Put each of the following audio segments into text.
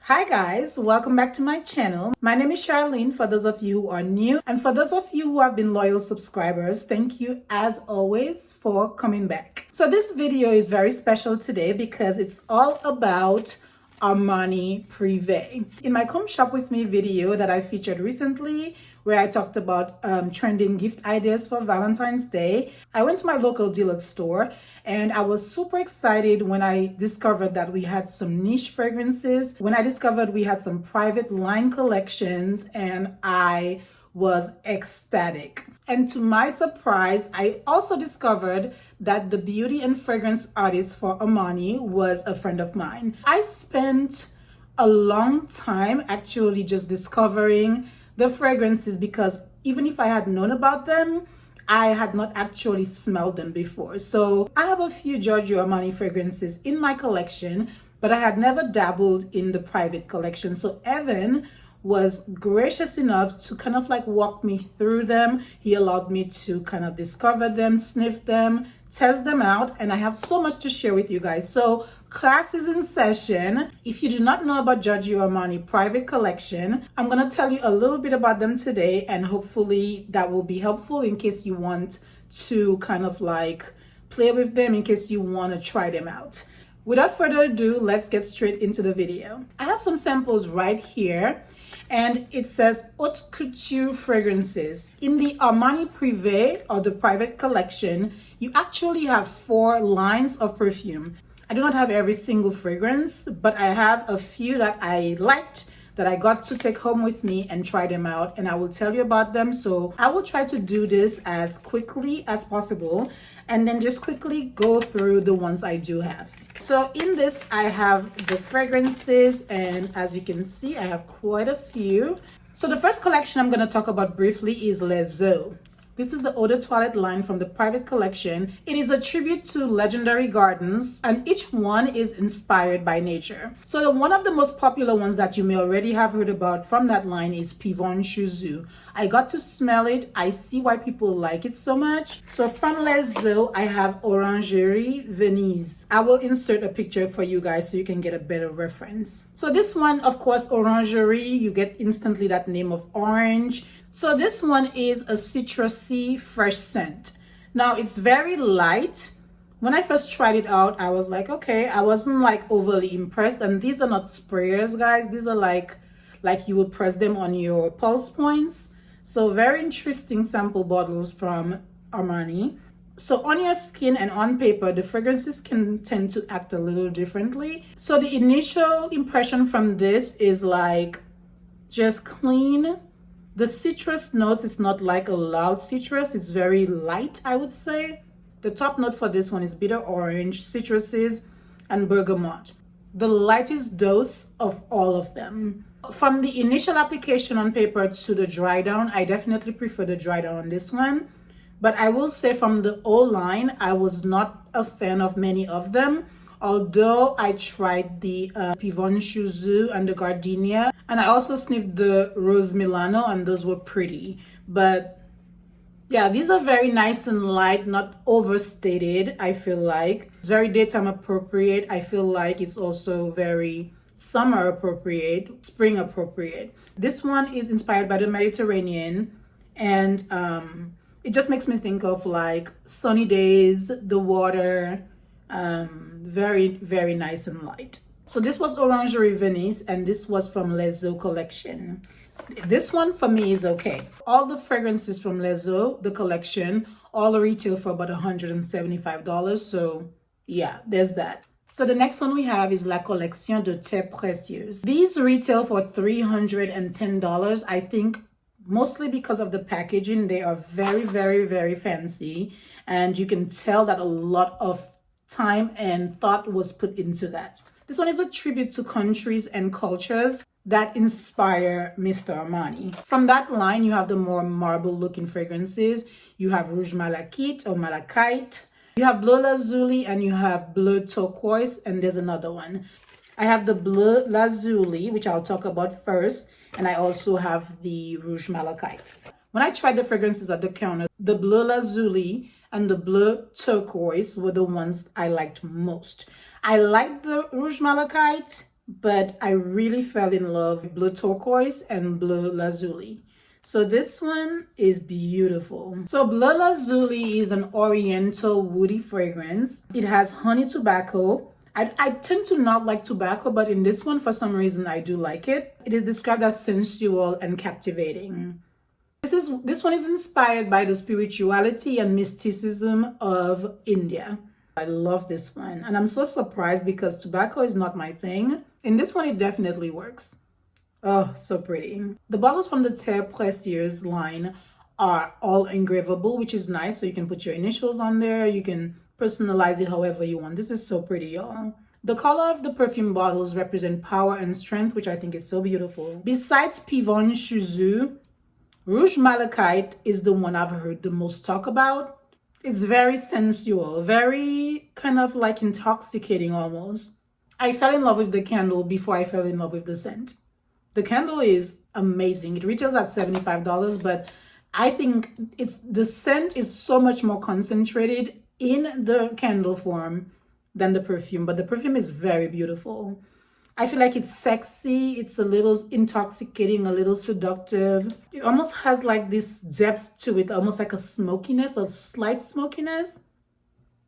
Hi guys, welcome back to my channel. My name is Charlene for those of you who are new, and for those of you who have been loyal subscribers, thank you as always for coming back. So this video is very special today because it's all about Armani Privé. In my Come Shop With Me video that I featured recently, where I talked about trending gift ideas for Valentine's Day, I went to my local dealer store and I was super excited when I discovered that we had some niche fragrances, when I discovered we had some private line collections, and I was ecstatic. And to my surprise, I also discovered that the beauty and fragrance artist for Armani was a friend of mine. I spent a long time actually just discovering the fragrances because even if I had known about them, I had not actually smelled them before. So I have a few Giorgioarmani fragrances in my collection, but I had never dabbled in the private collection. So Evan was gracious enough to kind of like walk me through them. He allowed me to kind of discover them, sniff them, test them out, and I have so much to share with you guys. So class is in session. If you do not know about Giorgioarmani private collection, I'm going to tell you a little bit about them today, and hopefully that will be helpful in case you want to kind of like play with them, in case you want to try them out. Without further ado, let's get straight into the video. I have some samples right here, and it says Haute Couture fragrances. In the Armani Privé, or the private collection, you actually have 4 lines of perfume. I do not have every single fragrance, but I have a few that I liked that I got to take home with me and try them out, and I will tell you about them. So I will try to do this as quickly as possible and then just quickly go through the ones I do have. So in this, I have the fragrances, and as you can see, I have quite a few. So the first collection I'm going to talk about briefly is Les Eaux. This is the Eau de Toilette line from the private collection. It is a tribute to legendary gardens, and each one is inspired by nature. So one of the most popular ones that you may already have heard about from that line is Pivon Chouzu. I got to smell it. I see why people like it so much. So from Les Eaux, I have Orangerie Venise. I will insert a picture for you guys so you can get a better reference. So this one, of course, Orangerie, you get instantly that name of orange. So this one is a citrusy fresh scent. Now it's very light. When I first tried it out, I was like, okay, I wasn't like overly impressed. And these are not sprayers, guys. These are like you will press them on your pulse points. So very interesting sample bottles from Armani. So on your skin and on paper, the fragrances can tend to act a little differently. So the initial impression from this is like just clean. The citrus notes is not like a loud citrus. It's very light, I would say. The top note for this one is bitter orange, citruses, and bergamot. The lightest dose of all of them. From the initial application on paper to the dry down, I definitely prefer the dry down on this one. But I will say from the O line, I was not a fan of many of them. Although I tried the Pivon Chouzu and the Gardenia, and I also sniffed the Rose Milano, and those were pretty. But yeah, these are very nice and light, not overstated, I feel like. It's very daytime appropriate. I feel like it's also very summer appropriate, spring appropriate. This one is inspired by the Mediterranean, and it just makes me think of like sunny days, the water, very, very nice and light. So this was Orangerie Venise, and this was from Les Eaux collection. This one for me is okay. All the fragrances from Les Eaux, the collection, all retail for about $175. So yeah, there's that. So the next one we have is La Collection de Terres Précieuses. These retail for $310. I think mostly because of the packaging. They are very, very, very fancy, and you can tell that a lot of time and thought was put into that. This one is a tribute to countries and cultures that inspire Mr. Armani. From that line, you have the more marble looking fragrances. You have Rouge Malachite or Malachite. You have Bleu Lazuli, and you have Bleu Turquoise, and there's another one. I have the Bleu Lazuli, which I'll talk about first, and I also have the Rouge Malachite. When I tried the fragrances at the counter, the Bleu Lazuli and the Bleu Turquoise were the ones I liked most. I liked the Rouge Malachite, but I really fell in love with blue turquoise and blue lazuli. So this one is beautiful. So blue lazuli is an oriental woody fragrance. It has honey tobacco. I tend to not like tobacco, but in this one, for some reason, I do like it. It is described as sensual and captivating. This one is inspired by the spirituality and mysticism of India. I love this one, and I'm so surprised because tobacco is not my thing. In this one, it definitely works. Oh, so pretty. The bottles from the Terre Précieuse line are all engravable, which is nice. So you can put your initials on there. You can personalize it however you want. This is so pretty, y'all. The color of the perfume bottles represent power and strength, which I think is so beautiful. Besides Pivot Chouzu, Rouge Malachite is the one I've heard the most talk about. It's very sensual, very kind of like intoxicating almost. I fell in love with the candle before I fell in love with the scent. The candle is amazing. It retails at $75, but I think the scent is so much more concentrated in the candle form than the perfume, but the perfume is very beautiful. I feel like it's sexy, it's a little intoxicating, a little seductive. It almost has like this depth to it, almost like a smokiness, a slight smokiness.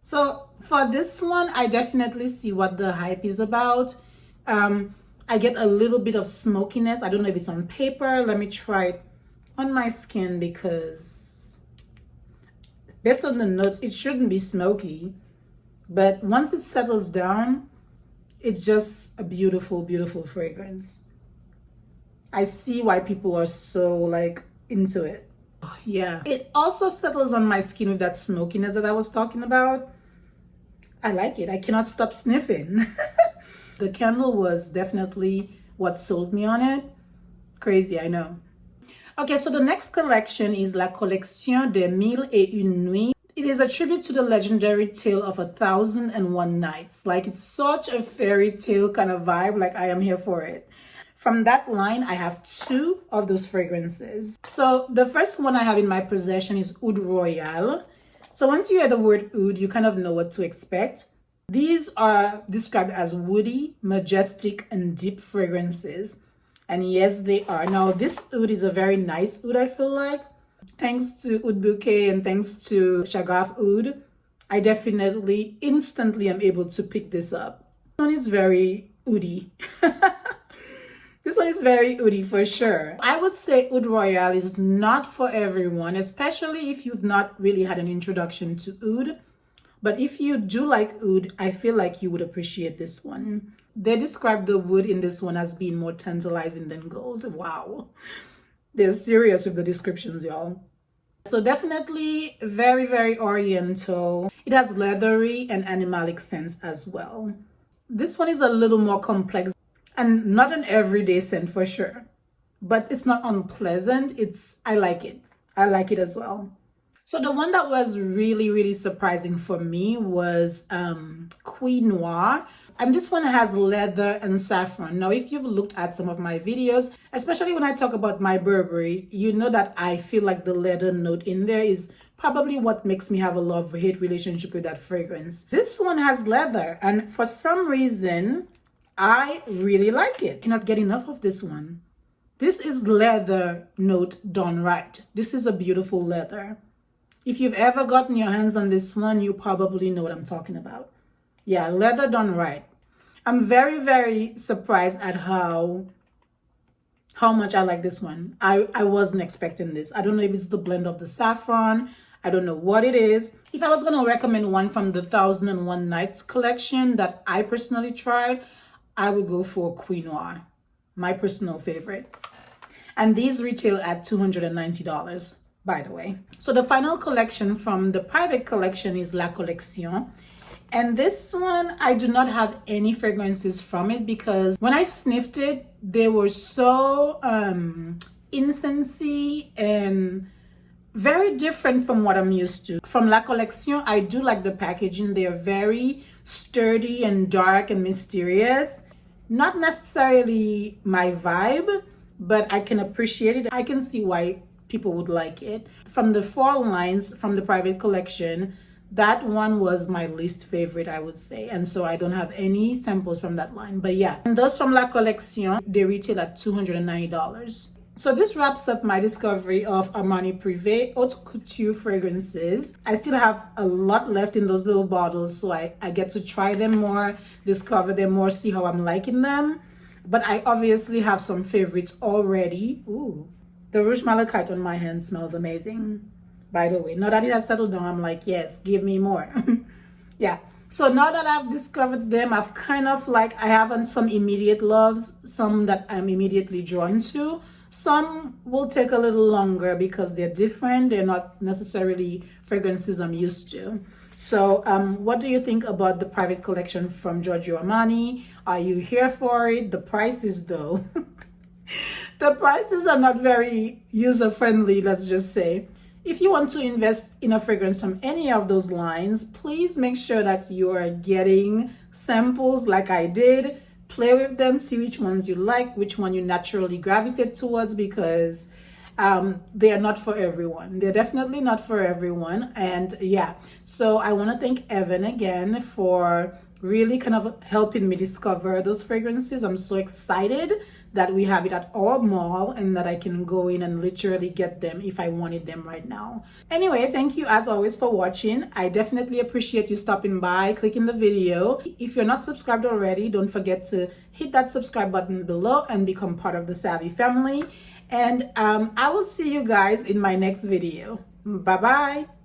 So for this one, I definitely see what the hype is about. I get a little bit of smokiness. I don't know if it's on paper. Let me try it on my skin because based on the notes, it shouldn't be smoky. But once it settles down, it's just a beautiful, beautiful fragrance. I see why people are so like into it. Oh, yeah. It also settles on my skin with that smokiness that I was talking about. I like it. I cannot stop sniffing. The candle was definitely what sold me on it. Crazy, I know. Okay, so the next collection is La Collection de 1001 Nuits. It is a tribute to the legendary tale of 1001 Nights. Like, it's such a fairy tale kind of vibe. Like, I am here for it. From that line, I have two of those fragrances. So the first one I have in my possession is Oud Royal. So once you hear the word oud, you kind of know what to expect. These are described as woody, majestic, and deep fragrances. And yes, they are. Now, this oud is a very nice oud, I feel like. Thanks to Oud Bouquet and thanks to Chagraf Oud, I definitely instantly am able to pick this up. This one is very oudy. This one is very oudy for sure. I would say Oud Royal is not for everyone, especially if you've not really had an introduction to oud. But if you do like oud, I feel like you would appreciate this one. They describe the wood in this one as being more tantalizing than gold. Wow. They're serious with the descriptions, y'all. So definitely very, very oriental. It has leathery and animalic scents as well. This one is a little more complex and not an everyday scent for sure. But it's not unpleasant. I like it. I like it as well. So the one that was really, really surprising for me was Queen Noir. And this one has leather and saffron. Now, if you've looked at some of my videos, especially when I talk about my Burberry, you know that I feel like the leather note in there is probably what makes me have a love-hate relationship with that fragrance. This one has leather, and for some reason, I really like it. I cannot get enough of this one. This is leather note done right. This is a beautiful leather. If you've ever gotten your hands on this one, you probably know what I'm talking about. Yeah, leather done right. I'm very, very surprised at how much I like this one. I wasn't expecting this. I don't know if it's the blend of the saffron. I don't know what it is. If I was going to recommend one from the 1001 Nights collection that I personally tried, I would go for Queen Noir, my personal favorite. And these retail at $290, by the way. So the final collection from the private collection is La Collection. And this one, I do not have any fragrances from it because when I sniffed it, they were so incensey and very different from what I'm used to. From La Collection, I do like the packaging. They are very sturdy and dark and mysterious. Not necessarily my vibe, but I can appreciate it. I can see why people would like it. From the 4 lines from the private collection, that one was my least favorite, I would say. And so I don't have any samples from that line. But yeah, and those from La Collection, they retail at $290. So this wraps up my discovery of Armani Privé Haute Couture fragrances. I still have a lot left in those little bottles, so I get to try them more, discover them more, see how I'm liking them. But I obviously have some favorites already. Ooh, the Rouge Malachite on my hand smells amazing. By the way, now that it has settled down, I'm like, yes, give me more. Yeah. So now that I've discovered them, I've kind of like, I have some immediate loves, some that I'm immediately drawn to. Some will take a little longer because they're different. They're not necessarily fragrances I'm used to. So what do you think about the private collection from Giorgioarmani? Are you here for it? The prices though. The prices are not very user-friendly, let's just say. If you want to invest in a fragrance from any of those lines, please make sure that you are getting samples like I did. Play with them, see which ones you like, which one you naturally gravitate towards, because they are not for everyone. They're definitely not for everyone. And yeah, so I want to thank Evan again for really kind of helping me discover those fragrances. I'm so excited that we have it at our mall and that I can go in and literally get them if I wanted them right now. Anyway, thank you as always for watching. I definitely appreciate you stopping by, clicking the video. If you're not subscribed already, don't forget to hit that subscribe button below and become part of the Savvy family. And I will see you guys in my next video. Bye-bye.